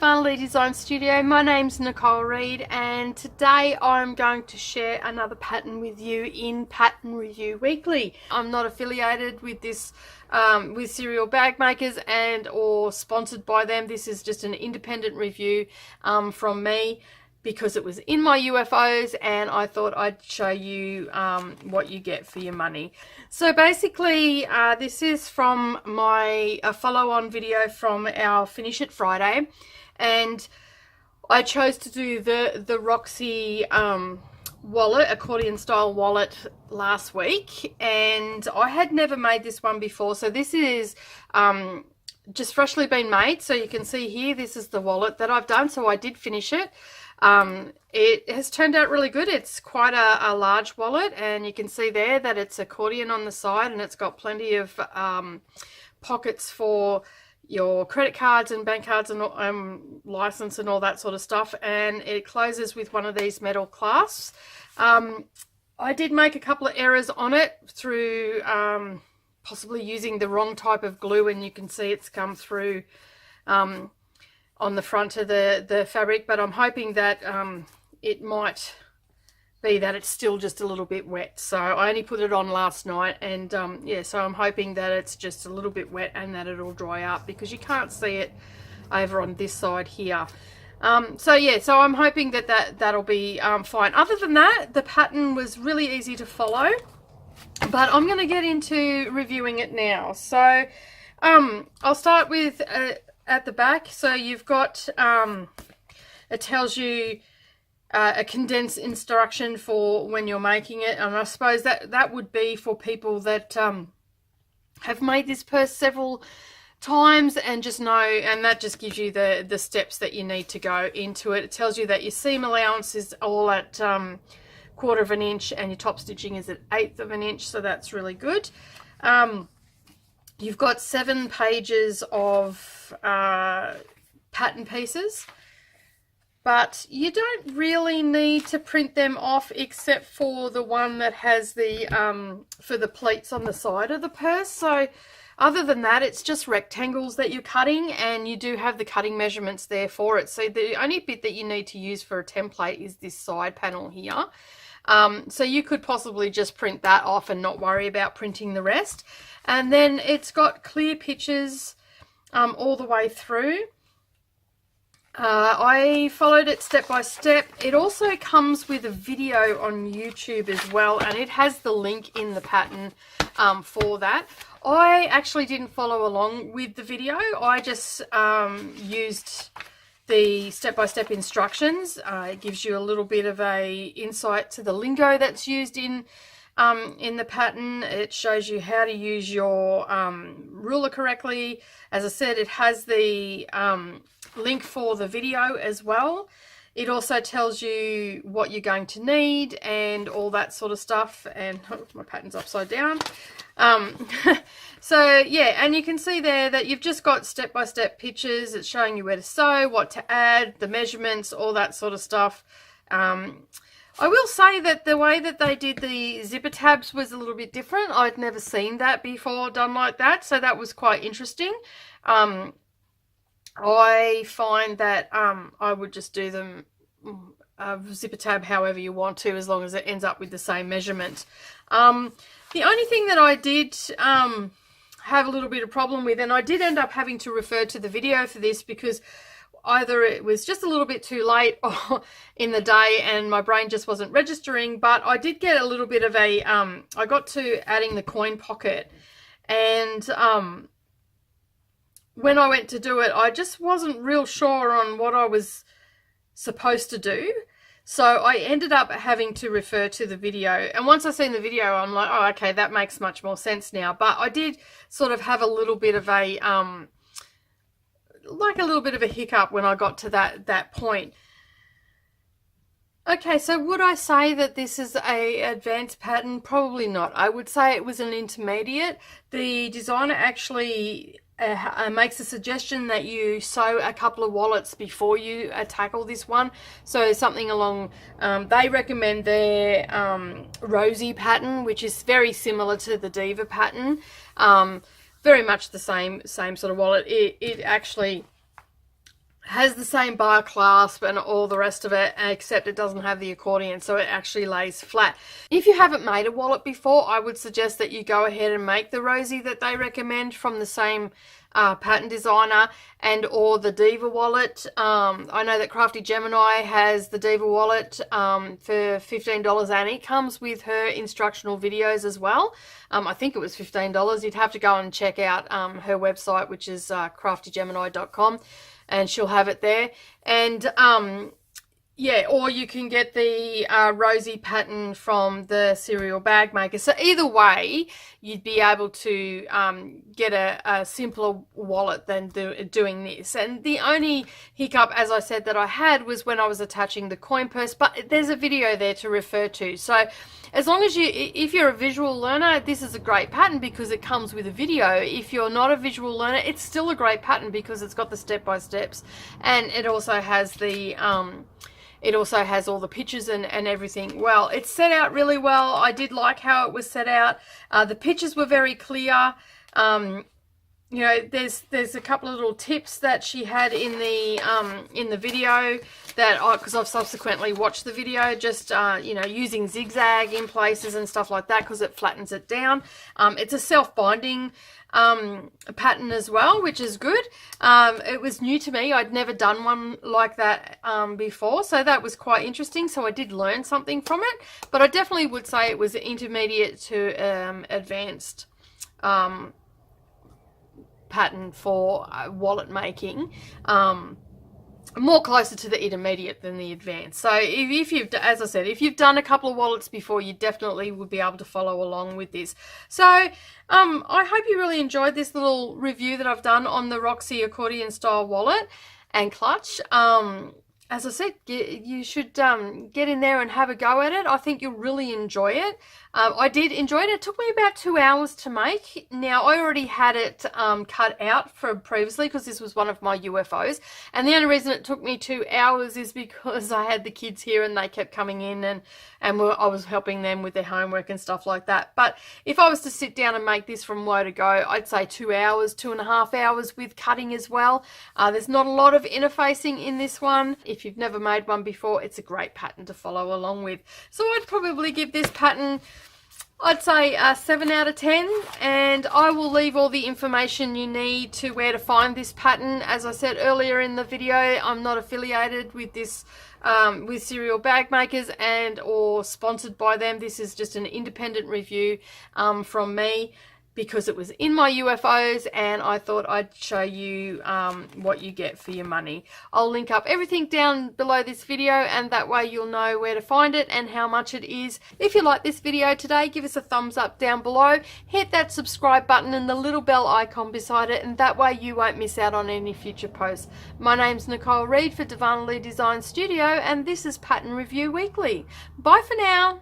Darvanalee Design Studio. My name's Nicole Reed, and today I'm going to share another pattern with you in Pattern Review Weekly. I'm not affiliated with this with Serial Bagmakers and or sponsored by them. This is just an independent review from me, because it was in my UFOs and I thought I'd show you what you get for your money. So basically this is from my follow-on video from our Finish It Friday, and I chose to do the Roxy wallet, accordion style wallet, last week, and I had never made this one before. So this is just freshly been made. So you can see here, this is the wallet that I've done. So I did finish it. It has turned out really good. It's quite a large wallet, and you can see there that it's accordion on the side, and it's got plenty of pockets for your credit cards and bank cards and license and all that sort of stuff, and it closes with one of these metal clasps. I did make a couple of errors on it through possibly using the wrong type of glue, and you can see it's come through on the front of the fabric, but I'm hoping that it might be that it's still just a little bit wet. So I only put it on last night, and yeah, so I'm hoping that it's just a little bit wet and that it'll dry up, because you can't see it over on this side here. So yeah, so I'm hoping that that'll be fine. Other than that, the pattern was really easy to follow, but I'm going to get into reviewing it now. So I'll start with at the back. So you've got it tells you a condensed instruction for when you're making it, and I suppose that would be for people that have made this purse several times and just know, and that just gives you the steps that you need to go into it. It tells you that your seam allowance is all at 1/4 of an inch, and your top stitching is at 1/8 of an inch, so that's really good. You've got 7 pages of pattern pieces, but you don't really need to print them off, except for the one that has the for the pleats on the side of the purse. So other than that, it's just rectangles that you're cutting, and you do have the cutting measurements there for it. So the only bit that you need to use for a template is this side panel here. So you could possibly just print that off and not worry about printing the rest. And then it's got clear pictures all the way through. I followed it step by step. It also comes with a video on YouTube as well, and it has the link in the pattern for that. I actually didn't follow along with the video. I just used the step-by-step instructions. It gives you a little bit of a insight to the lingo that's used in the pattern. It shows you how to use your ruler correctly. As I said, it has the link for the video as well. It also tells you what you're going to need and all that sort of stuff. And oh, my pattern's upside down. So yeah, and you can see there that you've just got step-by-step pictures. It's showing you where to sew, what to add, the measurements, all that sort of stuff. I will say that the way that they did the zipper tabs was a little bit different. I'd never seen that before done like that, so that was quite interesting. I find that I would just do them zipper tab however you want to, as long as it ends up with the same measurement. The only thing that I did have a little bit of problem with, and I did end up having to refer to the video for this, because either it was just a little bit too late in the day and my brain just wasn't registering, but I did get a little bit of a, I got to adding the coin pocket, and when I went to do it, I just wasn't real sure on what I was supposed to do. So I ended up having to refer to the video. And once I seen the video, I'm like, oh, okay, that makes much more sense now. But I did sort of have a little bit of a, like a little bit of a hiccup when I got to that point. Okay, so would I say that this is a advanced pattern? Probably not. I would say it was an intermediate. The designer actually makes a suggestion that you sew a couple of wallets before you tackle this one. So something along, they recommend their Rosy pattern, which is very similar to the Diva pattern. Very much the same sort of wallet. It actually has the same bar clasp and all the rest of it, except it doesn't have the accordion, so it actually lays flat. If you haven't made a wallet before, I would suggest that you go ahead and make the Rosie that they recommend from the same pattern designer, and or the Diva wallet. I know that Crafty Gemini has the Diva wallet for $15, and it comes with her instructional videos as well. I think it was $15. You'd have to go and check out her website, which is craftygemini.com, and she'll have it there. And yeah, or you can get the Rosie pattern from the Serial Bagmakers. So either way, you'd be able to get a simpler wallet than doing this. And the only hiccup, as I said, that I had was when I was attaching the coin purse, but there's a video there to refer to. So as long as if you're a visual learner, this is a great pattern because it comes with a video. If you're not a visual learner, it's still a great pattern because it's got the step-by-steps, and it also has the it also has all the pictures and everything. Well, it's set out really well. I did like how it was set out. The pictures were very clear. You know, there's a couple of little tips that she had in the video that because I've subsequently watched the video, just you know, using zigzag in places and stuff like that because it flattens it down. It's a self-binding pattern as well, which is good. It was new to me. I'd never done one like that before, so that was quite interesting. So I did learn something from it, but I definitely would say it was intermediate to advanced pattern for wallet making. More closer to the intermediate than the advanced. So if you've, as I said, if you've done a couple of wallets before, you definitely would be able to follow along with this. So I hope you really enjoyed this little review that I've done on the Roxy accordion style wallet and clutch. As I said, you should get in there and have a go at it. I think you'll really enjoy it. I did enjoy it. It took me about 2 hours to make. Now, I already had it cut out from previously because this was one of my UFOs. And the only reason it took me 2 hours is because I had the kids here and they kept coming in and I was helping them with their homework and stuff like that. But if I was to sit down and make this from low to go, I'd say 2 hours, 2.5 hours with cutting as well. There's not a lot of interfacing in this one. If you've never made one before, it's a great pattern to follow along with. So I'd probably give this pattern, I'd say 7 out of 10, and I will leave all the information you need to where to find this pattern. As I said earlier in the video, I'm not affiliated with this with Serial Bagmakers and or sponsored by them. This is just an independent review from me, because it was in my UFOs and I thought I'd show you what you get for your money. I'll link up everything down below this video, and that way you'll know where to find it and how much it is. If you like this video today, give us a thumbs up down below. Hit that subscribe button and the little bell icon beside it, and that way you won't miss out on any future posts. My name's Nicole Reid for Darvanalee Design Studio, and this is Pattern Review Weekly. Bye for now.